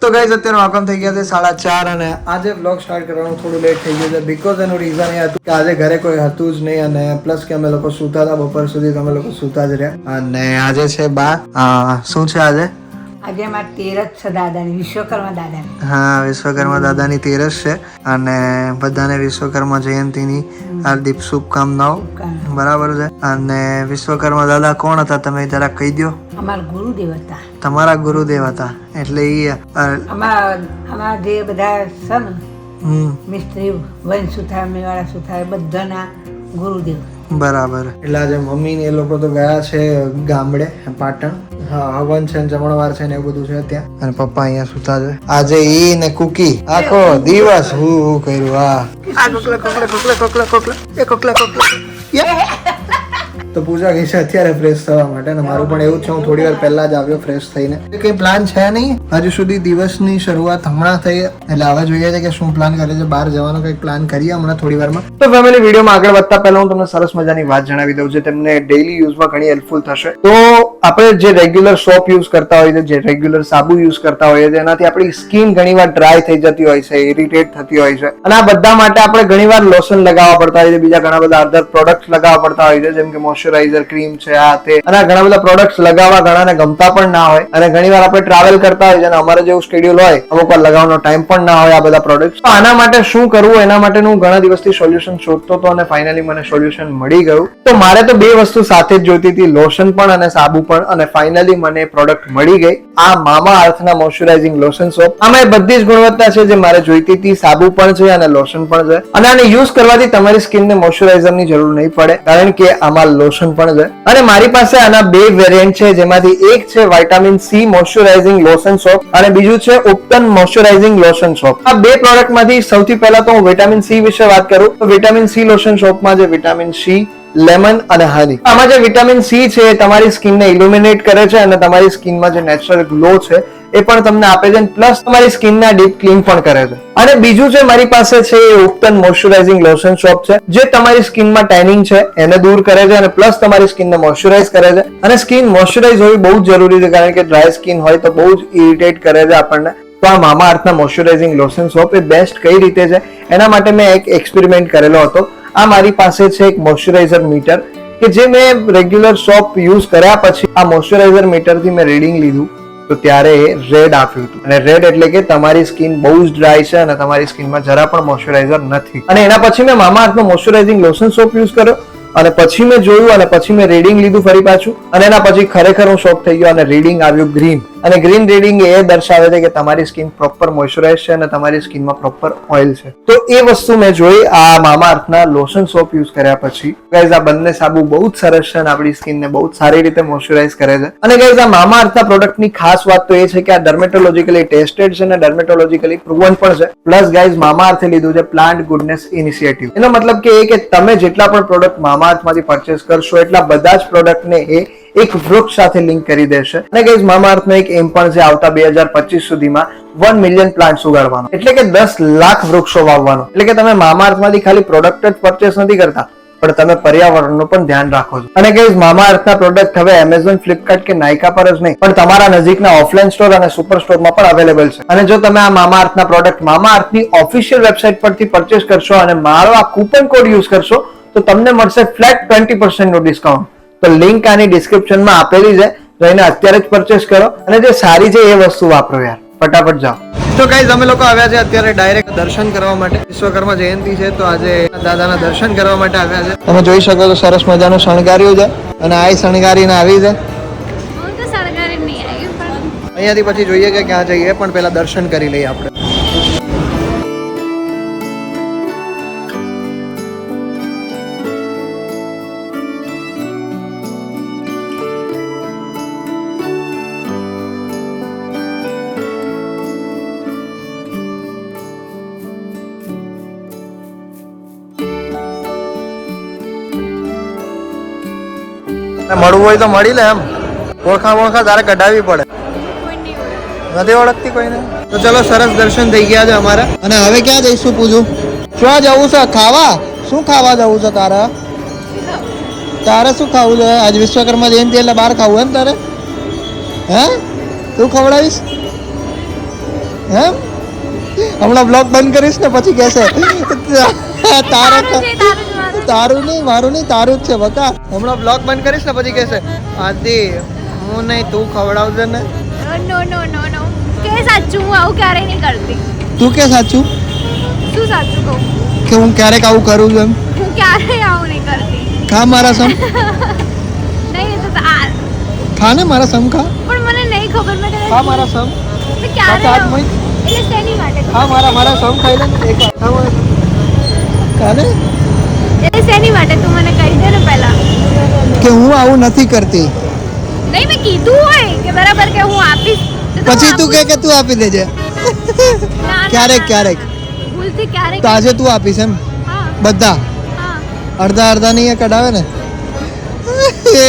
તો ગાઈઝ અત્યારે વાકમ થઈ ગયા છે 4:30 અને આજે વ્લોગ સ્ટાર્ટ કરવાનું થોડું લેટ થઈ ગયું છે બીકોઝ એનું રીઝન એ હતું કે આજે ઘરે કોઈ હતું જ નહીં અને પ્લસ કે અમે લોકો સૂતા હતા બપોર સુધી તો અમે લોકો સૂતા જ રહ્યા અને આજે છે શું છે આજે અમારી તેરસ છે દાદાની વિશ્વકર્મા દાદાની. હા વિશ્વકર્મા દાદાની તેરસ છે અને બધાને વિશ્વકર્મા જયંતિની હાર્દિક શુભકામનાઓ. બરાબર છે. અને વિશ્વકર્મા દાદા કોણ હતા તમે જરા કહી દો. અમારા ગુરુદેવ હતા. તમારા ગુરુદેવ હતા એટલે અમારા જે બધા છે ને મિસ્ત્રી વંશ સુથાર મેવાડા સુથાર બધાના ગુરુદેવ. બરાબર. એટલે આજે મમ્મી ને એ લોકો તો ગયા છે ગામડે પાટણ. હા હવન છે જમણવાર છે ને એવું બધું છે ત્યાં અને પપ્પા અહીંયા સુતા છે. આજે ઈ ને કુકી આખો દિવસ હું કર્યું. હા કોકલા કોકલા કોકલા કોકલા કોકલા એ કોકલા કોકલા તો પૂજા ગઈ છે અત્યારે ફ્રેશ થવા માટે અને મારું પણ એવું છે હું થોડી વાર પહેલા જ આવ્યો ફ્રેશ થઈને. કઈ પ્લાન છે નહીં હજુ સુધી દિવસની શરૂઆત હમણાં થઈ એટલે હવે જોઈએ છે કે શું પ્લાન કરે છે. બહાર જવાનો કઈક પ્લાન કરીએ હમણાં થોડી વારમાં. તો ફેમિલી વિડીયોમાં આગળ વધતા પહેલા હું તમને સરસ મજાની વાત જણાવી દઉં છું તેમને ડેઈલી યુઝમાં ઘણી હેલ્પફુલ થશે. તો આપણે જે રેગ્યુલર સોપ યુઝ કરતા હોઈએ જે રેગ્યુલર સાબુ યુઝ કરતા હોઈએ છીએ એનાથી આપણી સ્કિન ઘણીવાર ડ્રાય થઈ જતી હોય છે ઇરિટેટ થતી હોય છે અને આ બધા માટે આપણે ઘણીવાર લોશન લગાવવા પડતા હોય છે બીજા ઘણા બધા અધર પ્રોડક્ટ્સ લગાવવા પડતા હોય છે જેમ કે મોઇશ્ચરાઇઝર ક્રીમ છે આ તે અને ઘણા બધા પ્રોડક્ટ્સ લગાવવા ઘણાને ગમતા પણ ના હોય અને ઘણીવાર આપણે ટ્રાવેલ કરતા હોય છે અને અમારે જેવું શેડ્યુલ હોય અમુક વાર લગાવવાનો ટાઈમ પણ ના હોય આ બધા પ્રોડક્ટ્સ. તો આના માટે શું કરવું એના માટેનું ઘણા દિવસથી સોલ્યુશન શોધતો હતો અને ફાઇનલી મને સોલ્યુશન મળી ગયું. તો મારે તો બે વસ્તુ સાથે જ જોઈતી હતી લોશન પણ અને સાબુ પણ અને ફાઇનલી મને પ્રોડક્ટ મળી ગઈ. આ મામા અર્થના મોઇશ્ચરાઇઝિંગ લોશન સોપ. આમાં એ બધી જ ગુણવત્તા છે જે મારે જોઈતી હતી. સાબુ પણ છે અને લોશન પણ છે અને આને યુઝ કરવાથી તમારી સ્કિનને મોઇશ્ચરાઇઝરની જરૂર નહીં પડે કારણ કે આમાં લોશન પણ છે અને મારી પાસે આના બે વેરિયન્ટ છે જેમાંથી એક છે vitamin C moisturising lotion shop અને બીજું છે ઉપટન મોઇશ્ચરાઇઝિંગ લોશન સોપ. આ બે પ્રોડક્ટ માંથી સૌથી પહેલા તો હું વિટામિન સી વિશે વાત કરું તો વિટામિન સી લોશન સોપમાં જે વિટામિન સી લેમન અને હની આમાં જે વિટામિન સી છે તમારી સ્કિનને ઇલ્યુમિનેટ કરે છે અને તમારી સ્કિનમાં જે નેચરલ ગ્લો છે એ પણ તમને આપે છે પ્લસ તમારી સ્કિનના ડીપ ક્લીન પણ કરે છે. અને બીજું જે મારી પાસે છે એ ઉપટન મોઇશ્ચરાઇઝિંગ લોશન સોપ છે જે તમારી સ્કિનમાં ટેનિંગ છે એને દૂર કરે છે અને પ્લસ તમારી સ્કિનને મોઇશ્ચરાઇઝ કરે છે અને સ્કિન મોઇશ્ચરાઇઝ હોવી બહુ જ જરૂરી છે કારણ કે ડ્રાય સ્કિન હોય તો બહુ જ ઇરિટેટ કરે છે આપણને. તો આ મામા અર્થના મોઇશ્ચરાઇઝિંગ લોશન સોપ એ બેસ્ટ કઈ રીતે છે એના માટે મેં એક એક્સપેરિમેન્ટ કરેલો હતો. આ મારી પાસે છે એક મોઇશ્ચરાઇઝર મીટર કે જે મેં રેગ્યુલર સોપ યુઝ કર્યા પછી આ મોઇશ્ચરાઇઝર મીટરથી મેં રીડિંગ લીધું તો ત્યારે રેડ આપ્યું હતું અને રેડ એટલે કે તમારી સ્કિન બહુ જ ડ્રાય છે અને તમારી સ્કિનમાં જરા પણ મોઇશ્ચરાઇઝર નથી. અને એના પછી મેં મામા અર્થનો મોઇશ્ચરાઇઝિંગ લોશન સોપ યુઝ કર્યો અને પછી મેં જોયું અને પછી મેં રીડિંગ લીધું ફરી પાછું અને એના પછી ખરેખર હું શોક થઈ ગયો અને રીડિંગ આવ્યું ગ્રીન અને ગ્રીન રીડિંગ એ દર્શાવે છે કે તમારી સ્કિન પ્રોપર મોઇશ્ચરાઇઝ છે અને તમારી સ્કિનમાં પ્રોપર ઓઇલ છે. તો એ વસ્તુ મેં જોઈ આ મામા અર્થના લોશન સોપ યુઝ કર્યા પછી. ગાઈઝ આ બંને સાબુ બહુ જ સરસ છે અને આપણી સ્કિનને બહુ જ સારી રીતે મોઇશ્ચરાઇઝ કરે છે. અને ગાઈઝ આ મામા અર્થના પ્રોડક્ટની ખાસ વાત તો એ છે કે આ ડર્મેટોલોજીકલી ટેસ્ટેડ છે અને ડર્મેટોલોજીકલી પ્રૂવન પણ છે. પ્લસ ગાઈઝ મામા અર્થે લીધું છે પ્લાન્ટ ગુડનેસ ઇનિશિયેટિવ. એનો મતલબ કે એ કે તમે જેટલા પણ પ્રોડક્ટ મામા અર્થમાંથી પરચેસ કરશો એટલા બધા જ પ્રોડક્ટને એ એક વૃક્ષ સાથે લિંક કરી દેશે. અને ગાઈઝ મામા અર્થનો એક એમ પણ છે આવતા 2025 સુધીમાં 1 મિલિયન પ્લાન્ટ્સ ઉગાડવાનો એટલે કે 10 લાખ વૃક્ષો વાવવાનો. એટલે કે તમે મામા અર્થમાંથી ખાલી પ્રોડક્ટ જ પરચેસ નથી કરતા પણ તમે પર્યાવરણનું પણ ધ્યાન રાખો છો. અને ગાઈઝ મામા અર્થના પ્રોડક્ટ હવે એમેઝોન ફ્લિપકાર્ટ કે નાયકા પર જ નહીં પણ તમારા નજીકના ઓફલાઈન સ્ટોર અને સુપર સ્ટોરમાં પણ અવેલેબલ છે. અને જો તમે આ મામા અર્થના પ્રોડક્ટ મામા અર્થની ઓફિશિયલ વેબસાઇટ પરથી પરચેસ કરશો અને મારો આ કૂપન કોડ યુઝ કરશો તો તમને મળશે ફ્લેટ 20% નું ડિસ્કાઉન્ટ. તો લિંક આની ડિસ્ક્રિપ્શનમાં આપેલી છે જઈને અત્યારે જ પરચેસ કરો અને જે સારી છે એ વસ્તુ વાપરો યાર ફટાફટ જાઓ. તો ગાઈઝ અમે લોકો આવ્યા છે અત્યારે ડાયરેક્ટ દર્શન કરવા માટે. વિશ્વકર્મા જયંતિ છે તો આજે દાદાના દર્શન કરવા માટે આવ્યા છે. તમે જોઈ શકો છો સરસ મજાનું શણગાર્યું છે અને આ શણગારીને આવી છે. અહીંયાથી પછી જોઈએ કે ક્યાં જઈએ પણ પહેલા દર્શન કરી લઈએ આપણે. મળવું હોય તો મળી લે એમ ઓળખા તારે કઢાવી પડે નથી ઓળખતી કોઈને. તો ચલો સરસ દર્શન થઈ ગયા છે અમારા અને હવે ક્યાં જઈશું પૂછું ક્યાં જવું છે ખાવા શું ખાવા જવું છે તારે શું ખાવું છે આજ વિશ્વકર્મા જયંતિ એટલે બહાર ખાવું એમ તારે હે તું ખવડાવીશ એમ હમણાં બ્લોગ બંધ કરીશ ને પછી કહેશે તારું નહીં મારું નહીં તારું જ છે બકા. હમણાં બ્લોગ બંધ કરીશ ને પછી કહેશે આદિ હું નહીં તું ખવડાવજે ને. નો નો નો નો કે સાચું હું આવું ક્યારેય નહીં કરતી. તું કે સાચું શું સાચું કહું? કે હું ક્યારેક આવું કરું છું એમ. હું ક્યારેય આવું નહીં કરતી. ખા મારા સમ નહીં એ તો ખા ને મારા સમ ખા. પણ મને નહીં ખબર મેં કદાચ ખા મારા સમ મેં ક્યારે ખા આવું- એટલે શેની માટે ખા મારા સમ ખાઈ લે ને એક વાર. ખા મારા ખા ને એટલે શેની માટે તું મને કહી દે ને પહેલા. કે હું આવું નથી કરતી નહીં મેં કીધું હોય કે બરાબર કે હું આપીશ તો પછી તું હું કે તું આપી દેજે આપું. ના, ક્યારેક ના, ક્યારેક ભૂલથી ક્યારેક તો આજે તું આપીશ એમ હા બધા હા અડધા અડધા નહીં એ કઢાવે ને એ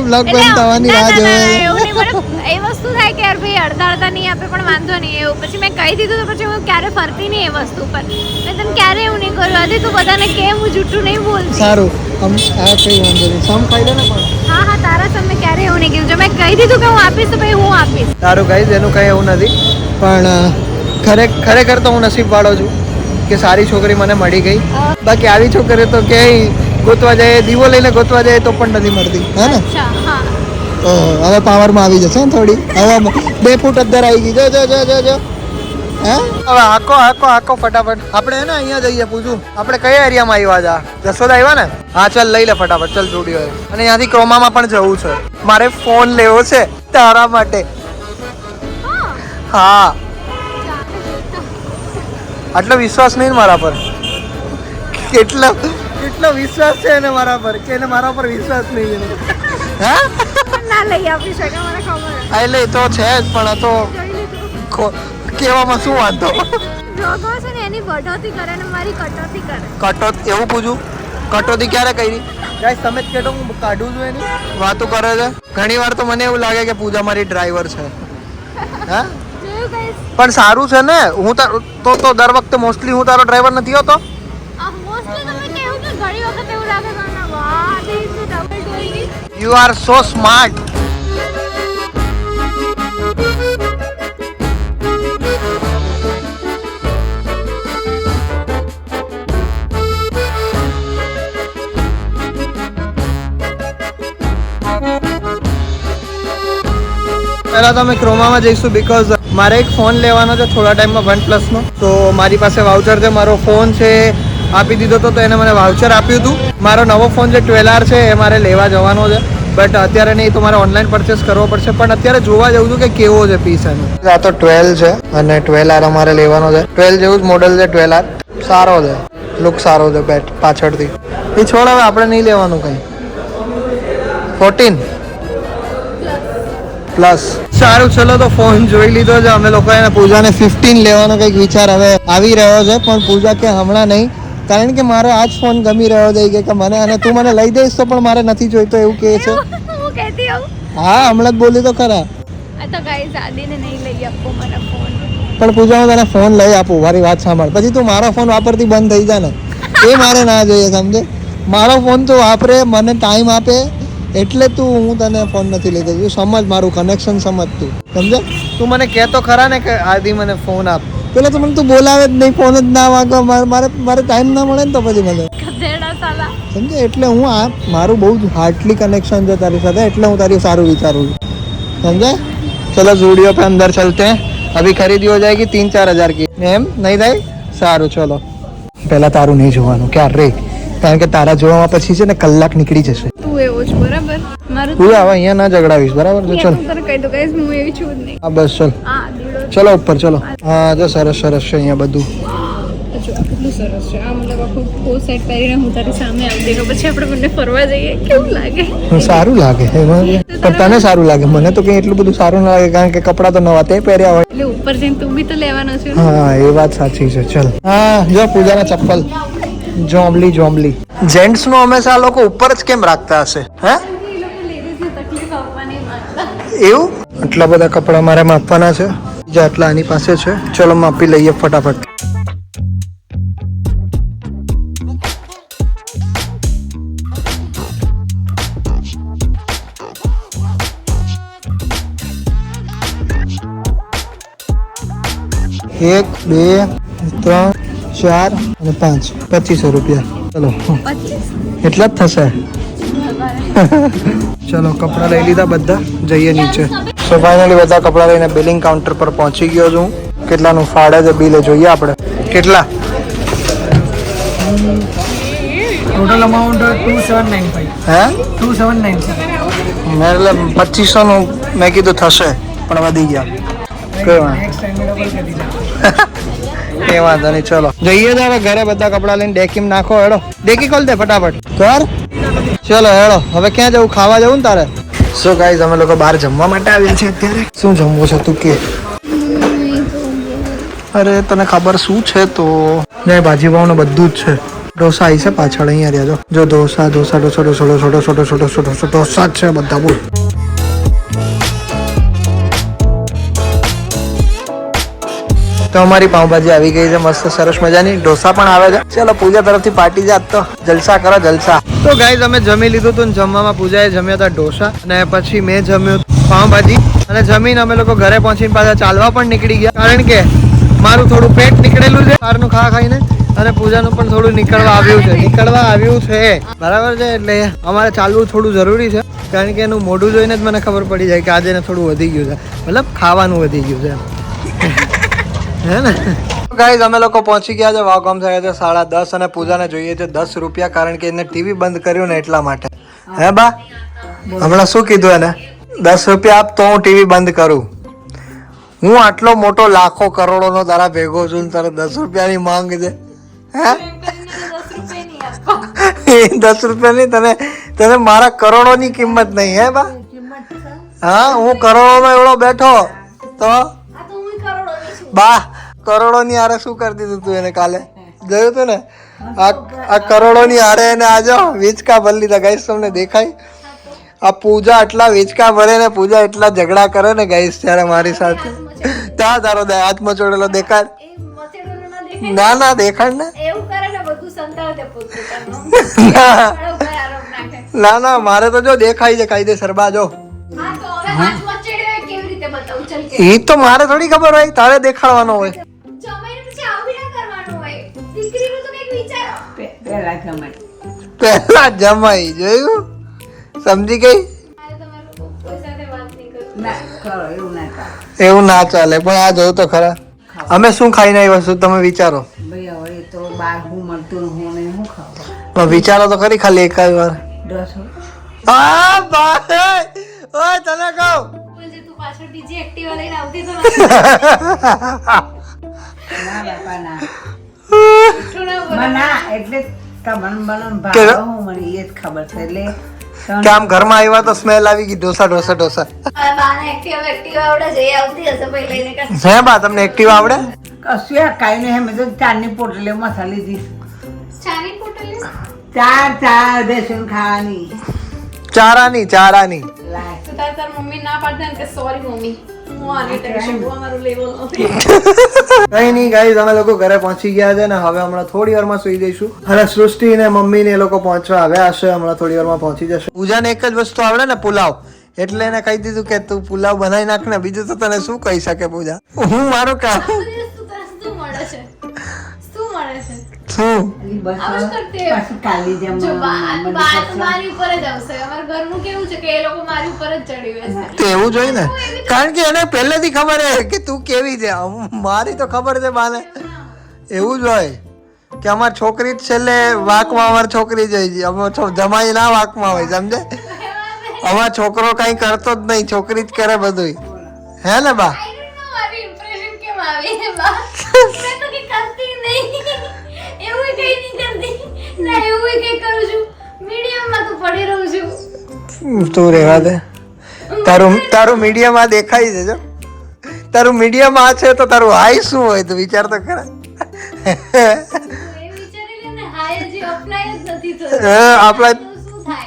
બ્લોગ એટલે બંધ થવાની ના, રાહ ના, ના, જોવે એવું નહીં. મને એ વસ્તુ થાય કે યાર ભાઈ અડધા અડધા નહીં આપે પણ વાંધો નહીં એવું પછી મેં કહી દીધું તો પછી હું ક્યારે ફરતી નહીં એ વસ્તુ પર મેં તને ક્યારે એવું નહીં કર્યું હજી તું બધાને કેમ હું જૂઠું નહીં બોલતી. સારું આ કઈ વાંધો નહીં સમ ખાઈ લે ને પણ હા હા તારા સામે ક્યારે એવું નહીં કીધું જો મેં કહી દીધું કે હું આપીશ તો ભાઈ હું આપીશ. તારું કહીશ એનું કંઈ એવું નથી પણ ખરેખર તો હું નસીબ વાળો છું કે સારી છોકરી મને મળી ગઈ. બાકી આવી છોકરી તો ક્યાંય ગોતવા જાય દીવો લઈને ગોતવા જાય તો પણ નથી મળતી હે ને. અચ્છા હા તો હવે પાવરમાં આવી જશે ને થોડી હવે 2 ફૂટ અંદર આવી ગઈ જો જો જો જો જો હે હવે હાકો ફટાફટ આપણે હે ને અહીંયા જઈએ પૂછું આપણે કયા એરિયામાં આવ્યા હતા જસોદા આવ્યા ને હા ચાલ લઈ લે ફટાફટ ચાલ જોડી હોય અને અહીંયાથી ક્રોમામાં પણ જવું છે મારે ફોન લેવો છે તારા માટે હા આટલો વિશ્વાસ નહીં ને મારા પર કેટલો વિશ્વાસ છે એને મારા પર કે એને મારા પર વિશ્વાસ નહીં એને હા ના લઈ આપી શકે મને ખબર એટલે એ તો છે જ પણ આ તો કહેવામાં શું વાંધો જોગો છે ને એની બઢોતી કરે ને મારી કટોતી કરે. કટોત એવું પૂછું કટોતી ક્યારે કરી ગાઈસ તમે જ કેટો હું કાઢું છું એની વાતો કરે છે ઘણી વાર તો મને એવું લાગે કે પૂજા મારી ડ્રાઈવર છે હા જોયું કઈશ પણ સારું છે ને હું તો દર વખતે મોસ્ટલી હું તારો ડ્રાઈવર નથી હોતો મોસ્ટલી તમે કેવું કે ઘણી વખત એવું લાગે કે ના વાહ this double doing you are so smart પહેલા તો અમે ક્રોમામાં જઈશું બીકોઝ મારે એક ફોન લેવાનો છે થોડા ટાઈમમાં OnePlus નો તો મારી પાસે વાઉચર છે મારો ફોન છે આપી દીધો તો એને મને વાઉચર આપ્યું હતું મારો નવો ફોન જે 12R છે એ મારે લેવા જવાનો છે બટ અત્યારે નહીં તો મારે ઓનલાઈન પરચેસ કરવો પડશે પણ અત્યારે જોવા જવું છું કે કેવો છે પીસ એનો આ તો 12 છે અને 12R અમારે લેવાનો છે 12 જેવું જ મોડલ છે 12R સારો છે લુક સારો છે બેટ પાછળથી એ છોડ હવે આપણે નહીં લેવાનું કંઈ 14 પ્લસ સારું ચલો તો ફોન જોઈ લીધો છે અમે લોકો એને પૂજાને 15 લેવાનો કંઈક વિચાર હવે આવી રહ્યો છે પણ પૂજા કે હમણાં નહીં કારણ કે મારે આ જ ફોન ગમી રહ્યો છે કે મને અને તું મને લઈ દઈશ તો પણ મારે નથી જોઈતો એવું કહે છે હું કહેતી આવું હા હમણાં જ બોલી તો ખરા આ તો ગાઈસ આદિને નહીં લઈ આપો મારા ફોન પણ પૂજા હું તને ફોન લઈ આપું મારી વાત સાંભળ પછી તું મારો ફોન વાપરતી બંધ થઈ જાય ને એ મારે ના જોઈએ સમજે મારો ફોન તું વાપરે મને ટાઈમ આપે એટલે તું હું તને ફોન નથી લઈ દઉં સમજ મારું કનેક્શન સમજ તું સમજે તું મને કહેતો ખરા ને કે આદિ મને ફોન આપ પેલા તો મને તું બોલાવે જ નહીં ફોન જ ના વાગો મારે ટાઈમ ના મળે ને તો પછી મને ગધેડા સાલા સમજે એટલે હું આ મારું બહુ જ હાર્ટલી કનેક્શન છે તારી સાથે એટલે હું તારી સારું વિચારું છું समझे चलो जूडियो पे अंदर चलते हैं अभी खरीदी हो जाएगी 3-4 हज़ार की एम नहीं થાય સારું ચલો પહેલા તારું નહીં જોવાનું ક્યાં રે કારણ કે તારા જોવામાં પછી છે ને કલાક નીકળી જશે તું એવો છો બરાબર મારું તું હવે અહીંયા ના ઝઘડાવીશ બરાબર છે ચલ હું તને કહી દઉં ગાઈસ હું એવી છું જ નહીં હા બસ ચલ હા દીડો ચલો ઉપર ચલો હા જો સરસ સરસ છે અહીંયા બધું જો આ કેટલું સરસ છે આ મતલબ આખું કોટ સેટ પહેરીને હું તારી સામે આવતી રહું પછી આપણે બંને ફરવા જઈએ કેવું લાગે સારું લાગે એમાં પણ તને સારું લાગે મને તો કંઈ એટલું બધું સારું ના લાગે કારણ કે કપડાં તો નવા તે પહેર્યા હોય એટલે ઉપર જઈને તું બી તો લેવાનો છે ને હા એ વાત સાચી છે ચલ હા જો પૂજાના ચપ્પલ જોમલી જેન્ટ્સ નો હંમેશા આ લોકો ઉપર જ કેમ રાખતા હશે હે એ લોકો લેડીઝને તકલીફ આપવાની માંગતા એવું આટલા બધા કપડાં મારે માપવાના છે જે આટલા આની પાસે છે ચલો માપી લઈએ ફટાફટ 1 2 3 4 અને 5 2500 રૂપિયા ચલો એટલા જ થશે ચલો કપડાં લઈ લીધા બધા જઈએ નીચે સો ફાઇનલી બધા કપડાં લઈને બિલિંગ કાઉન્ટર પર પહોંચી ગયો છું કેટલાનું ફાળે છે બિલ જોઈએ આપણે કેટલા ટોટલ અમાઉન્ટ 2795 હે 2795 મેં એટલે 2500 નું મેં કીધું થશે પણ વધી ગયા કઈ વાંધો નેક્સ્ટ ટાઈમ ડબલ કરી દીધા એ વાંધો નહીં ચલો જઈએ તો હવે ઘરે બધા કપડાં લઈને ડેકીમ નાખો હેડો ડેકી ખોલ દે ફટાફટ કર ચલો હેડો હવે ક્યાં જવું ખાવા જવું ને તારે સો ગાઈઝ અમે લોકો બહાર જમવા માટે આવ્યા છે અત્યારે શું જમવું છે તું કે અરે તને ખબર શું છે તો ને ભાજી પાઉં બધું જ છે ઢોસા આવી છે પાછળ અહીંયા રહ્યા જો ઢોસા ઢોસા ઢોસા ઢોસા ઢોસા ઢોસા ઢોસા ઢોસા ઢોસા ઢોસા જ છે બધા બોલ તો અમારી પાઉંભાજી આવી ગઈ છે મસ્ત સરસ મજાની ઢોસા પણ આવે છે ચલો પૂજા તરફથી પાર્ટી જાત તો જલસા કરો જલસા તો ગાઈઝ અમે જમી લીધું હતું જમવામાં પૂજાએ જમ્યા હતા ઢોસા અને પછી મેં જમ્યું પાઉંભાજી અને જમીને અમે લોકો ઘરે પહોંચીને પાછા ચાલવા પણ નીકળી ગયા કારણ કે મારું થોડું પેટ નીકળેલું છે બહારનું ખાઈને અને પૂજાનું પણ થોડું નીકળવા આવ્યું છે બરાબર છે એટલે અમારે ચાલવું થોડું જરૂરી છે કારણ કે એનું મોઢું જોઈને જ મને ખબર પડી જાય કે આજે એને થોડું વધી ગયું છે મતલબ ખાવાનું વધી ગયું છે હે ને ગાઈઝ અમે લોકો પહોંચી ગયા છે વાવગામ થયા છે 10:30 અને પૂજાને જોઈએ છે 10 રૂપિયા કારણ કે એને ટીવી બંધ કર્યું ને એટલા માટે હે બા હમણાં શું કીધું એને 10 રૂપિયા આપ તો હું ટીવી બંધ કરું હું આટલો મોટો લાખો કરોડોનો તારા ભેગો છું ને તારે 10 રૂપિયાની માંગ છે હે 10 રૂપિયા નહીં તને મારા કરોડોની કિંમત નહીં હે બા હા હું કરોડોનો એવડો બેઠો તો બા કરોડોની હારે શું કરી દીધું તું એને કાલે જોયું તું ને આ કરોડોની હારે એને આજે વીચકા ભરી લીધા ગાઈસ તમને દેખાય આ પૂજા એટલા વીચકા ભરે ને પૂજા એટલા ઝઘડા કરે ને ગાઈસ ત્યારે મારી સાથે ત્યાં તારો હાથ મચોડેલો દેખાડ ના દેખાડ ને ના મારે તો જો દેખાય છે કાયદેસર બા જો એ તો મારે થોડી ખબર હોય તારે દેખાડવાનો હોય પહેલા જમાઈ જોયું સમજી ગઈ એવું ના ચાલે પણ આ જોયું તો ખરા અમે શું ખાઈને આવી વસ્તુ તમે વિચારો વિચારો તો ખરી ખાલી એક જ વાર હા ભાઈ ઓય તને કહું પાછળ બીજી એક્ટિવા લઈને આવતી તો આમ ઘરમાં આવ્યા તો સ્મેલ આવી ગઈ ઢોસા ઢોસા ઢોસા હે બા તમને એક્ટિવા આવડે કશું કાઈ નહીં મેં તો ચારની પોટલી મસાલી દીધી ચાર બેસન ખાવાની ચારાની મમ્મી ના પાડતા કે સોરી મમ્મી હું આની ટેન્શન બહુ અમારું લેવલ નથી કઈ નહીં ગાઈઝ અમે લોકો ઘરે પહોંચી ગયા છે ને હવે હમણાં થોડી વારમાં સુઈ જઈશું અને સૃષ્ટિ ને મમ્મી ને એ લોકો પહોંચવા આવ્યા હશે હમણાં થોડી વારમાં પહોંચી જશે પૂજાને એક જ વસ્તુ આવડે ને પુલાવ એટલે એને કહી દીધું કે તું પુલાવ બનાવી નાખ ને બીજું તો તને શું કહી શકે પૂજા હું મારું કામ શું એવું જોઈ ને કારણ કે એને પહેલેથી ખબર હે કે તું કેવી છે મારી તો ખબર છે બાને એવું જ હોય કે અમાર છોકરી જ છેલ્લે વાકમાં અમારી છોકરી જોઈ છે જમાઈ ના વાકમાં હોય સમજે અમાર છોકરો કઈ કરતો જ નહીં છોકરી જ કરે બધું હે ને બા તું રેવા દે તારું મીડિયમ આ દેખાય છે જો તારું મીડિયમ આ છે તો તારું હાઈ શું હોય તો વિચાર તો ખરા આપણા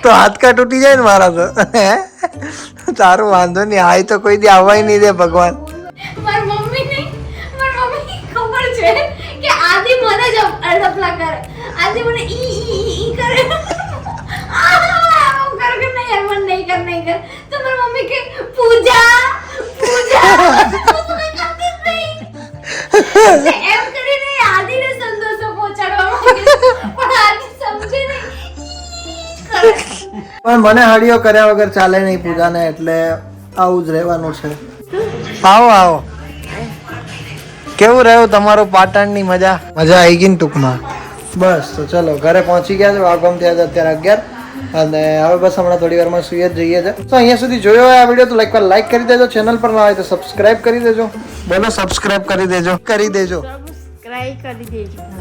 તો હાથકા તૂટી જાય ને મારા તો તારું વાંધો નહીં હાઈ તો કોઈ દી આવવાય નહીં દે ભગવાન એમ કરીને આદિને સંતોષો પહોંચાડવા માંગે પણ આદિ સમજે નહીં. પણ મને હળીઓ કર્યા વગર ચાલે નહીં પૂજાને, એટલે આવું જ રહેવાનું છે. આવો આવો. કેવું રહ્યું તમારું પાટણની મજા? મજા આવી ગઈ ને ટૂંકમાં? બસ તો ચલો ઘરે પહોંચી ગયા છે. વાગમ થયા છે અત્યારે 11 અને હવે બસ હમણાં થોડી વારમાં સુઈ જ જઈએ છે. તો અહીંયા સુધી જોયો હોય આ વિડીયો તો લાઈક કરી દેજો. ચેનલ પર ના હોય તો સબસ્ક્રાઇબ કરી દેજો. બોલો સબસ્ક્રાઇબ કરી દેજો. કરી દેજો.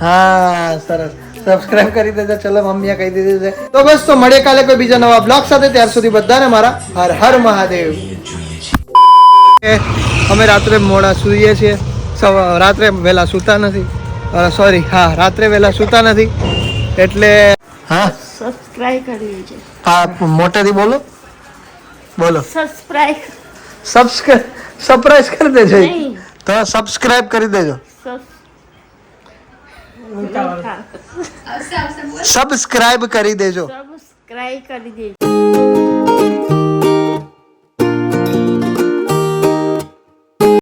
હા સરસ, સબસ્ક્રાઇબ કરી દેજો. ચલો મમ્મીએ કહી દીધું છે. તો બસ તો મળીએ કાલે કોઈ બીજા નવા બ્લોગ સાથે. ત્યાર સુધી બધાને મારા હર હર મહાદેવ. અમે રાત્રે મોડા સૂઈએ છીએ, રાત્રે વહેલા સૂતા નથી. સોરી, હા રાત્રે વહેલા સૂતા નથી એટલે હા સબસ્ક્રાઇબ કરી દેજો. હા મોટેથી બોલો બોલો. સબસ્ક્રાઇબ સરપ્રાઈઝ કરી દેજો. નહીં. તો સબસ્ક્રાઇબ કરી દેજો. સબસ્ક્રાઇબ કરી દેજો. સબસ્ક્રાઇબ કરી દેજો.